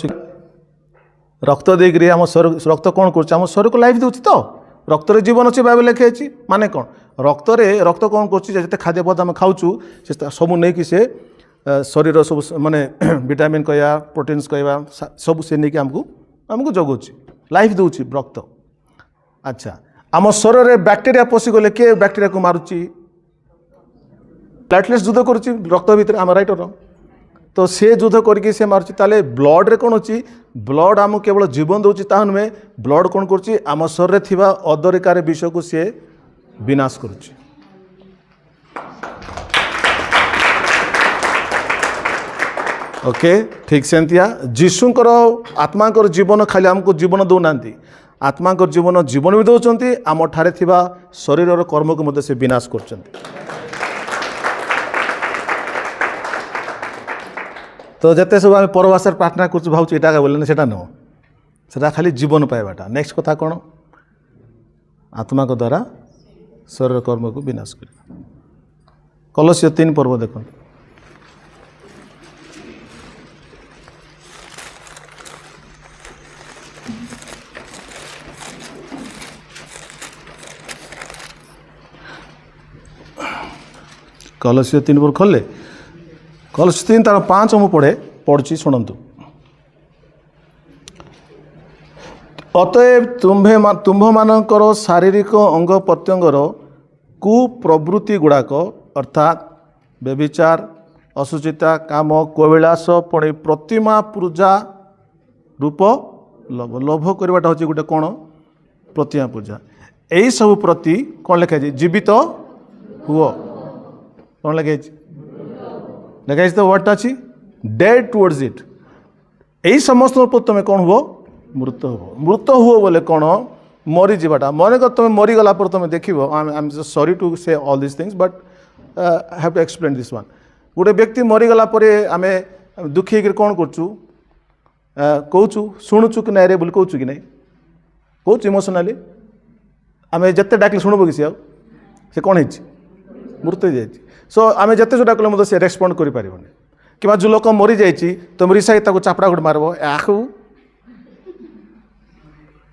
रक्त देकर आम शरीर रक्त कौन कर शरीर को लाइफ दूसरी तो रक्त रे जीवन अच्छे बाइबल लिखाई माने कौन रक्त कौन कर खाद्य पदार्थ आम खाऊँ से सब नहीं कि से शरीर सब माने विटामिन कहवा प्रोटीन्स कहवा सब से नहीं आमको जगाऊँ लाइफ दूची रक्त अच्छा आम शरीर में बैक्टेरिया पशिगले किए बैक्टेरिया को मारुची प्लेटलेट्स युद्ध करुच्ची रक्त भितर आम राइट तो सी युद्ध करके सी मारुची ताले ब्लड रे कौन अच्छी ब्लड आम केवल जीवन दूची ता नुहे ब्लड कौन करुच्ची आम शरीर में थिबा अदरकारी विषय को सी विनाश करुच्ची ओके ठीक सेमतिया जीशुंकर आत्मा जीवन खाली आमको जीवन दौना आत्मा जीवन जीवन भी दौरान आम ठारे थिबा शरीर कर्म को मध्य से विनाश कर तो जिते सब आम परभाषा प्रार्थना कर भावुँ यहाँ बोले ना नुह से खाली जीवन पाइबाटा नेक्स्ट कथा कौन आत्मा द्वारा शरीर कर्म को विनाश कर कलसिय 3 पर्व देखो कलसिय 3 पर खोले कलसिय 3 तार 5 मु पढ़ी शुणु अतएव तुम्भ मानकर शारीरिक अंग प्रत्यंगर कुप्रवृत्ति गुड़ाक अर्थात व्यभिचार असुचिता काम कोविलास पुणी प्रतिमा पूजा रूप लोभ लोभ करवाटा हूँ गोटे कौन प्रतिमा पूजा यही सब प्रति कौन लिखाई जीवित हुओ कौन लिखाई तो वर्डटा अच्छी डेड टुवर्ड्स इट यही समस्त तुम कौन हुओ मृत हुओ बोले कौन मरी जाटा मन कर तुम मरीगला पर तुम देख I am sorry to say all this things but have to explain this one गोटे व्यक्ति मरीगला आम दुखी होकर कौन करूँ कौचु शुणुचु कि ना बोली कौचु कि नहीं कौच इमोशनाली आम जिते डाक शुणब कि सी कौन है मृत हो जाए सो आम जिते जोटा कले मतलब से रेस्पंड करें कि जो लोक मरी जाइए तुम रिसाई चापड़ा गोटे मारब याकू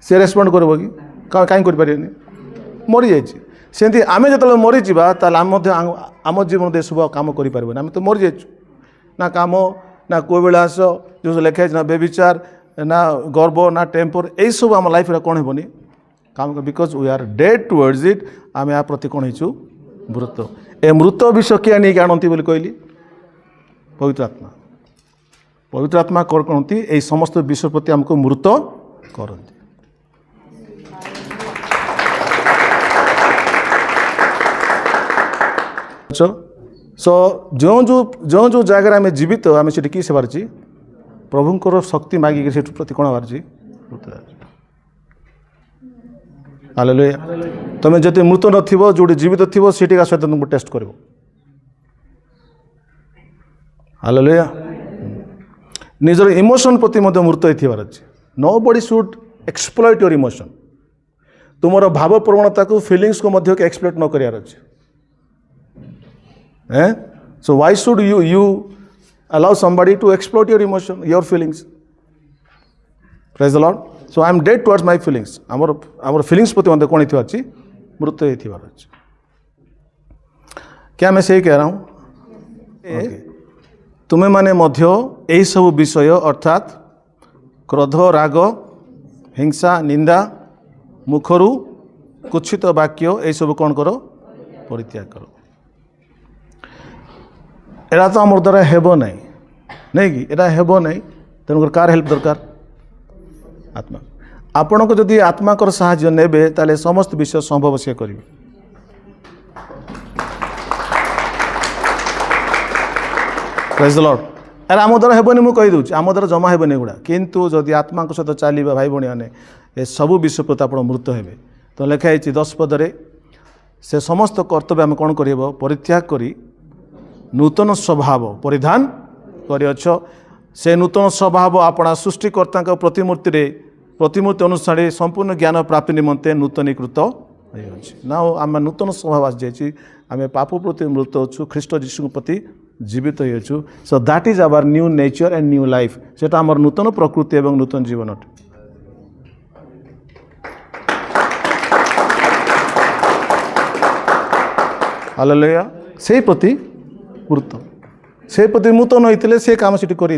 सी रेस्पंड कर कि कहीं करें मरी जाइए सेमती आम जो मरीजा आम जीवन सब कम करें आम तो मरी जाइए ना काम ना कोविलास जो लिखाई ना बेविचार ना गर्व ना टेम्पर यही सब आम लाइफ कौन हेनी काम because we are dead towards it आम या प्रति कौन हो मृत ए मृत विष किए नहीं आणती बोली कहली पवित्र आत्मा कहती यही समस्त विषय प्रति आमको मृत करती सो जो जो जगार आम जीवित आम से किस बाहर प्रभुंर शक्ति मागिक से प्रति कौन बाहर हालेलुया तुम जब मृत नथिबो जो जीवित थी से सहित तुमको टेस्ट कर हालेलुया निजर इमोशन प्रति मृत होइथिबार अछि nobody should exploit your emotion तुमर भाव प्रवणता को फीलिंग्स को मध्य एक्सप्लॉइट न करियार अछि so why should you allow somebody to exploit your emotion, your feelings. Praise the Lord. So I am dead towards my feelings. Our feelings प्रति मध्य कौन थी अच्छी मृत थी बार अच्छी क्या मैं सही कह रहा हूँ तुम्हें माने मध्य यही सब विषय अर्थात क्रोध राग हिंसा निंदा मुखरू कुत्सित वाक्य यही सब कौन करो परित्याग करो एरा तो आम द्वारा हेब नहीं कि एरा हेब नहीं तेणुकर कार हेल्प दरकार आत्मा आपण को जदि आत्माकर साहाय्य नेबे ताले समस्त विषय संभव से करेंगे प्रेज द लॉर्ड अरे आम द्वारा हेबनी मु कही दूँ आम द्वारा जमा हेबनी गुड़ा किंतु जदि आत्मा सहित चलवा भाई भाई मैंने ये सबू विषय प्रति आप मृत हे तो लिखाई 10 पदरे से समस्त कर्तव्य आम कौन कर परित्याग करी नूतन स्वभाव परिधान करछ से नूतन स्वभाव आपणा सृष्टिकर्ता प्रतिमूर्ति अनुसार संपूर्ण ज्ञान प्राप्ति निमंते नूतनीकृत ना आम नूतन स्वभाव आस जाइए आम पाप प्रति मृत होचु ख्रीष्ट जीशु प्रति जीवित होचु so that is our new nature and new life सेटा आमर नूतन प्रकृति एवं नूतन जीवन अटे हालेलुया से प्रति मृत से प्रति नूतन होते से काम से कर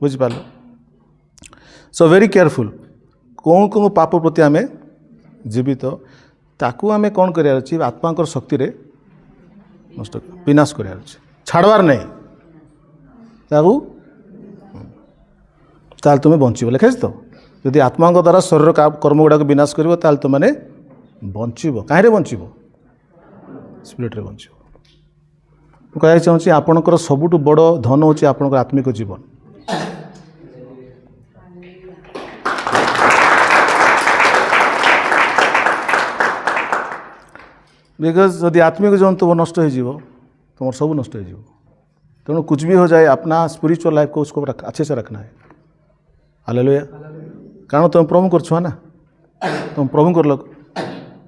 बुझिपार सो वेरी केयरफुल कौन कौन पाप प्रति आम जीवित ताकू आम कौन करार अच्छी आत्मा शक्ति रे नष्ट विनाश करार अच्छे छाड़बार नहीं ताकू ताल तुम्हें बंचब लिखाई तो यदि आत्मा द्वारा शरीर कर्म गुड़ाक विनाश कर ताल तुम मैंने बंचब कहीं बंचब स्पिरिट रे बंचब कहना चाहूँगी आपणकर सबुठ बड़ धन हूँ आपणकर आत्मिक जीवन बिकज यदि आत्मिक जीवन तुम नष्ट हो तुम सब नष्ट हो तेणु कुछ भी हो जाए अपना स्पिरिचुअल लाइफ को उसको अच्छे से रखना है हालेलुया कारण तुम प्रभु कर छुआ ना तुम प्रभु कर लोग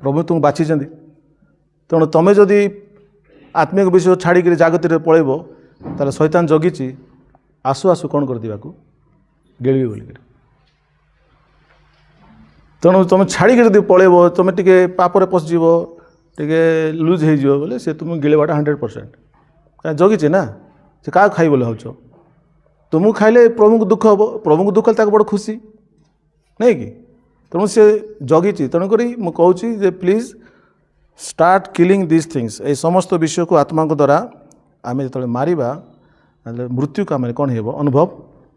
प्रभु तुमको बाछी तेणु तुम्हें जदि आत्मिक विषय छाड़ी जागत पलैब ताले शैतान जगी आसु आसु कौन कर देवा गेली बोलिक तेणु तुम छाड़ी जब पलैब तुम टे पापरे पशिज टे लुज हो बोले से तुम गिलेबाटा 100% क्या जगी ना से क्या खाई बोले हो तुमको खाइले प्रभु को दुख हम प्रभु को दुख बड़ खुशी नहीं कि तेणु सी जगी तेणुक मुझे please start killing this things ये समस्त विषय को आत्मा द्वारा आम जो मारिबा मृत्यु को आम कौन हो अनुभव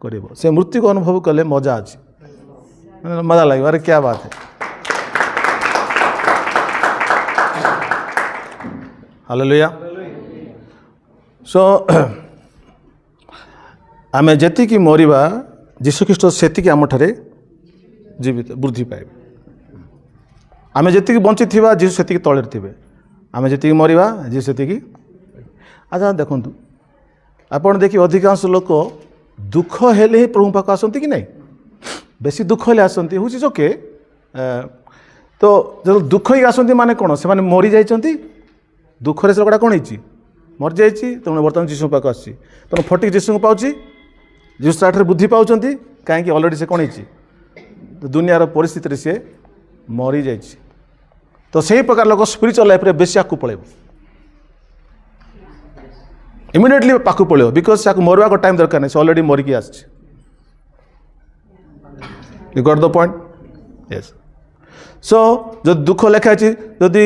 कर से मृत्यु को अनुभव कले मजा अच्छे मजा लगे अरे क्या बात है हालेलुया सो आम जी मरिबा जीशुख्रीष्ट सेतिकी आम ठारे जीवित वृद्धि पाइबे आम जी बंची थी जीशु से तले थे आम जी मरिबा जीशु से अच्छा देखु आपड़ देखिए अधिकांश लोक दुख हेले ही प्रभु पाक आसती कि नहीं बेसी दुख हेले आसती हूँ ओके तो जो दुख ही आसती माने कौन से मरी जाइए दुखरे से लोकटा कौन होती मर जाइए तेणु बर्तमान जीशु पाक आसी तेणु फटिक जीशु को पाँच जीशु ताठे बुद्धि पाँच कहीं अलरेडी से कौन होती दुनियार परिस्थिति सी मरी जा तो सही प्रकार लोग स्पिरिचुअल लाइफ रे बेसी आकु पड़े इमिडिएटली पाकु पड़े बिकज मरवा को टाइम दरकार नहीं अलरेडी मरिकी आस you got the point yes so जो दुख लिखा जदि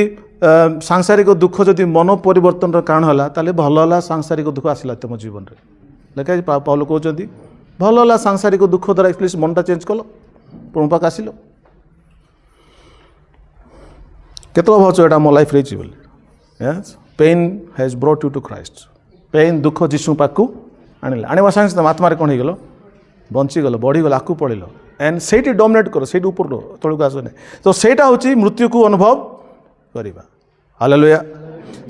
सांसारिक दुख जदि मन परिवर्तन कारण है ताले भल है सांसारिक दुख आसला तुम जीवन में लिखा पाउल कहते भल है सांसारिक दुख द्वारा एटलिस्ट मनटा चेंज कल प्रभु पाक आसिल केत भावच यहाँ मो लाइफ रही बोली pain has brought you to Christ pain दुख जीशु पाक आनिला आने सागे आत्मार कौन हो बंचीगल बढ़ीगल आकु पड़ल एंड से डोमिनेट कर से ऊपर तौक आसने तो सहीटा हूँ मृत्यु को अनुभव करवा हालेलुया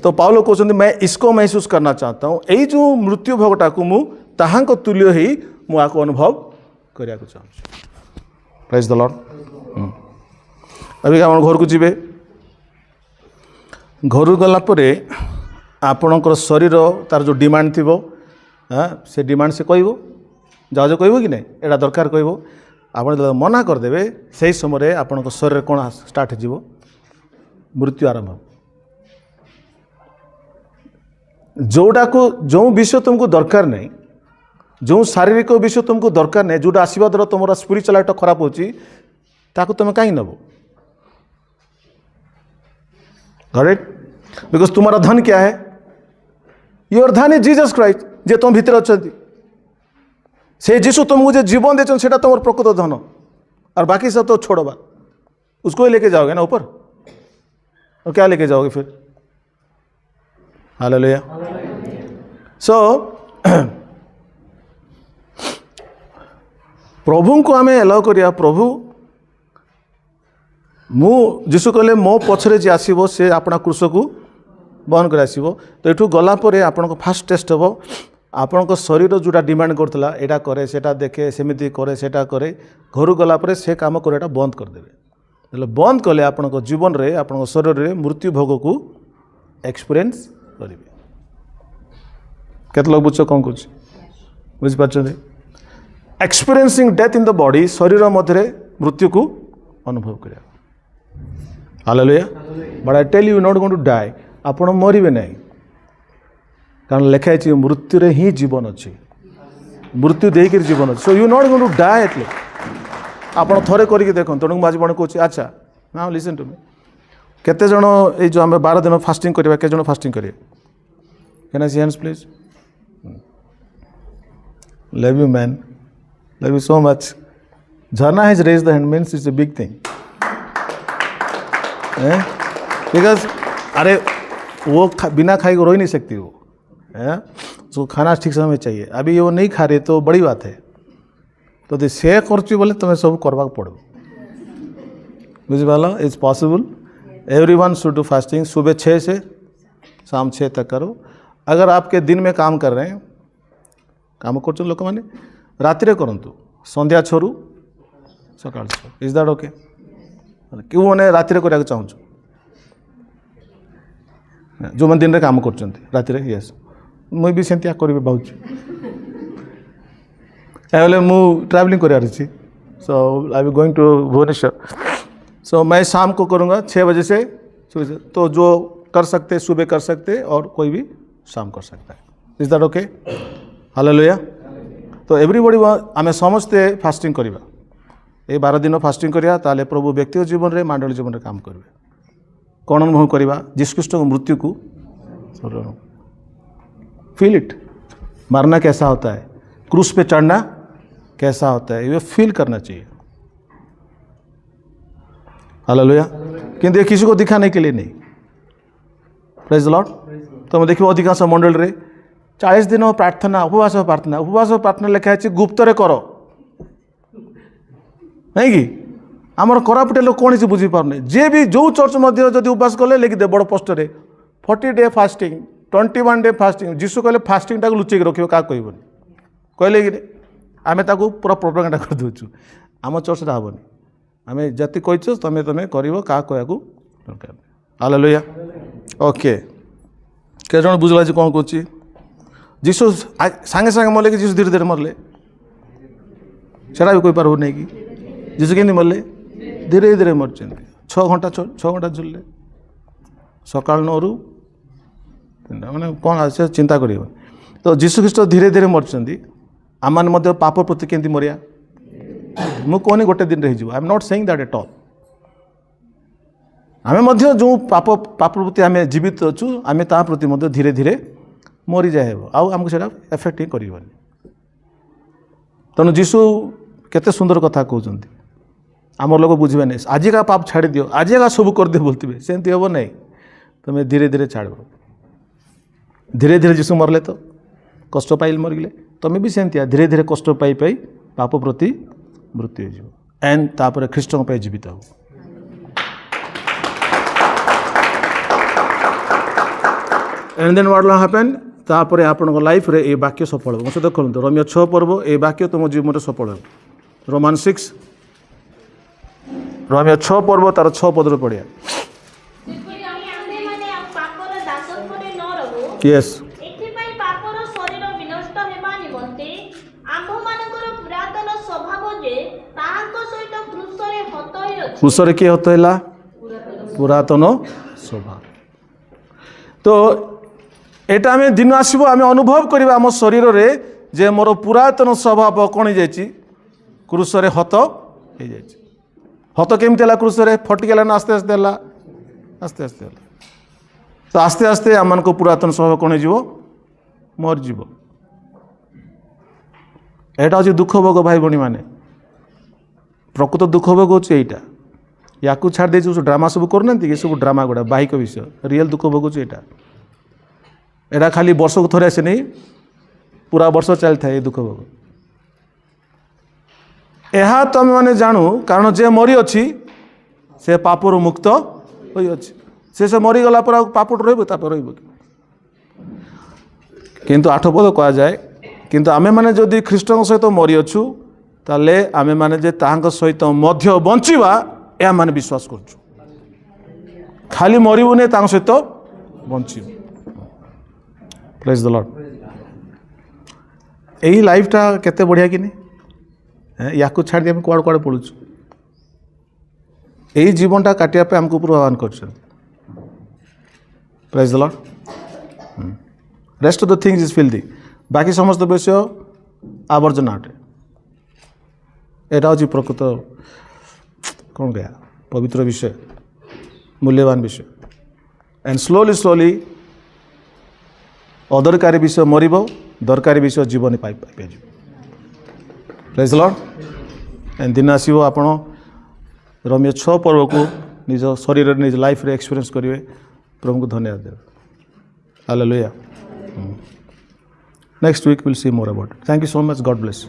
तो पाउल कहते मैं इसको महसूस करना चाहता हूँ यही जो मृत्यु भोगटा को मुझे तुल्य ही मुझे अनुभव करने को चाहूँ प्रेज द लॉर्ड अभी आप घर को जीवे घर गला आपणकर शरीर तार जो डिमांड थी से डिमांड से कह जाओ जो कह कि नहीं एटा दरकार कह आप मना करदे से समय आपण शरीर कौन स्टार्ट हो मृत्यु आरंभ जोटा को जो विषय तुमको दरकार नहीं जो शारीरिक विषय तुमको दरकार नहीं जोटा आसवा द्वारा तुम स्पिरिचुअल लाइफ खराब होची ताको तुम कहीं नब करेक्ट बिकॉज तुम्हारा धन क्या है योर धन इज जीसस क्राइस्ट जे तुम भीतर अच्छा से जीशु तुमको जो जीवन देते से तुम प्रकृत धन और बाकी सब तो छोड़ो बात उसको ही लेके जाओगे ना ऊपर और क्या लेके जाओगे फिर हालेलुया सो प्रभु को आम एलाउ करिया प्रभु मु जीशु कहले मो पछरे जे आसीबो से अपना क्रूस को बहन कर आसीबो तो एठू गला परे आपन को फास्ट टेस्ट हबो आपन को शरीर जोटा डिमांड करतला एटा करे सेटा देखे सेमिति करे सेटा करे घर गला परे से काम करेटा बंद कर देबे એટલે बंद कले आपन को जीवन रे आपन को शरीर रे मृत्यु भोग को एक्सपीरियंस करिवे केत लोग बुझ कोन कुछ बुझ पाछन experiencing death in the body शरीर मध्य मृत्यु को अनुभव करिया hallelujah but I tell you not going to die आपण मरिबे नहीं कारण लिखा है मृत्यु रे ही जीवन अच्छी मृत्यु देकर जीवन अच्छी so you not going to die एटले आपड़ थे करके देखो तेणु मुझे बड़े कहूँ अच्छा ना लिसन टू मी केते जण ये जो आम 12 दिन फास्टिंग करवा के जण फास्टिंग करेंगे can I see hands please love you man love you so much Jharna has raise the hand means it's a big thing because अरे वो बिना खाई को रह नहीं सकती वो है उसको खाना ठीक समय में चाहिए अभी वो नहीं खा रही तो बड़ी बात है तो दे से कर बोले तुम्हें सब करवा पड़ो बुझिपाल it's possible everyone should do fasting सुबह 6 से शाम 6 तक करो अगर आपके दिन में काम कर रहे हैं काम कर लोक मैंने राति करंतु संध्या 6 रु सकाल 6 इज दैट ओके क्यों मैंने राति करा चाहूँ जो मैंने दिन में काम कर राति यस मुझे भी सेमती करेंगे भाई मु ट्रैवलिंग करार सो आई बी गोइंग टू भुवनेश्वर सो मैं शाम को करूँगा 6 बजे से तो जो कर सकते सुबह कर सकते और कोई भी शाम कर सकता है इज दैट ओके हालेलुया तो एवरीबॉडी आम समस्ते फास्टिंग करवा ये 12 दिन फास्टिंग करिया ताले प्रभु व्यक्तिगत जीवन में मंडल जीवन में काम करेंगे कौन अनुभव करवा जीशुख्रीष्ट मृत्यु को फील इट मरना कैसा होता है क्रूस पे चढ़ना कैसा होता है ये फील करना चाहिए हालेलुया किंतु किसी को दिखाने के लिए नहीं प्रेज द लॉर्ड तो मैं देखिए अधिकांश मंडल रे 40 दिन प्रार्थना उपवास प्रार्थना लिखा है गुप्त रे करो नहीं कि आमर कोरापुटे लोग कौन से बुझी पारने जे भी जो चर्च मध्य जब उपवास कले लिखिदे बड़ poster 40 day fasting 21 day fasting जीशु कहले फास्टिंग टाक लुचेक रखियो का कहबनी कहले कि आम ताकू पूरा प्रोपेगेंडा कर दूचु आम चर्च हेनी आम जति कहीच तुम कर क्या कहू दरकार हालेलुया ओके के जन बुझला जे कौन कहूँ जीशु सागे सागे मरले कि जीशु धीरे धीरे मरले सेटा भी कोई पार नहीं कि जीशु केमती मरले धीरे धीरे मरचें 6 घंटा झुलले सकाल 9 रू मैंने कौन आसे चिंता कर तो जीशु ख्रीस्ट धीरे धीरे मरचंदी आम पाप प्रति केमती मरिया मु कहनी गोटे दिन रही I am not saying that at all आम जो पाप प्रति आम जीवित अच्छु आम ता प्रति धीरे धीरे मरी जाए आमको से एफेक्ट ही कर तेणु जीशु केते सुंदर कथा कहते आम लोग बुझे नहीं आज का पाप छाड़ दियो आज का सब कर दियो बोलते सेमती हम नहीं तुम्हें धीरे धीरे छाड़ धीरे धीरे जीशु मरले तो कष्ट पाइल मरगले तुम्हें भी सेमती धीरे धीरे कष्ट पाई पाई पाप प्रति मृत्यु हो एंड तापर ख्रीष्ट जीवित हो and then what will happen तापर आपन लाइफ रे ए वाक्य सफल हो सहित कहते रोमियो 6 पर्व ए वाक्य तुम जीवन सफल हो रोमान 6 रोमियो 6 पर्व तार 6 पद पढ़िया यस क्रूसरे किए हत है पुरातन स्वभाव तो एटा आम दिन आसब आम अनुभव करवा आम शरीर रे जे मोर पुरातन स्वभाव कौन हो क्रूसरे हत हो हत केमती है क्रूसरे फटिगला ना आस्ते आस्ते है आस्ते आस्ते तो आस्ते आस्ते आम को पुरातन स्वभाव कौन हो मरज एटा हूँ दुख भोग भाई भणी मैंने प्रकृत दुख भोग हो या छाड़ दे ड्रामा सब करना कि सब ड्रामा गुड़ा बाहिक विषय रियल दुख भोग एटा खाली वर्ष को थोड़े आसे नहीं पूरा वर्ष चली था ये दुख भोग यह तो आम मैंने जानू कारण जे मरी अच्छी से पापरू मुक्त हो से मरीगला पर पापट रही किंतु 8 पद कह जाए किंतु आमे माने जदि ख्रीष्ट सहित मरी अच्छु ताले आमे माने जे ताहांक सहित मध्य बंचिबा या माने विश्वास करछु खाली मरिबु ने ताहांक सहित बंचिबु प्रेज द लॉर्ड एही लाइफटा केते बढ़िया कि नहीं याकु छाड़ दे हम कुआड़ कुआड़ पड़ुछु एही जीवनटा काटिया पे हमको पूर्वाहन करछु praise the Lord rest of the things is filthy बाकी समस्त विषय आवर्जना अटे यहाँ हूँ प्रकृत कौन कह पवित्र विषय मूल्यवान विषय एंड स्लोली अदरकारी विषय मरब दरकारी विषय जीवन पाई प्रेज द लॉर्ड एंड दिन आसो आपण रोमियो 6 पर्व को निज शरीर निज लाइफ रे एक्सपीरियंस करेंगे प्रभु को धन्यवाद देवे hallelujah next week will see more about it thank you so much God bless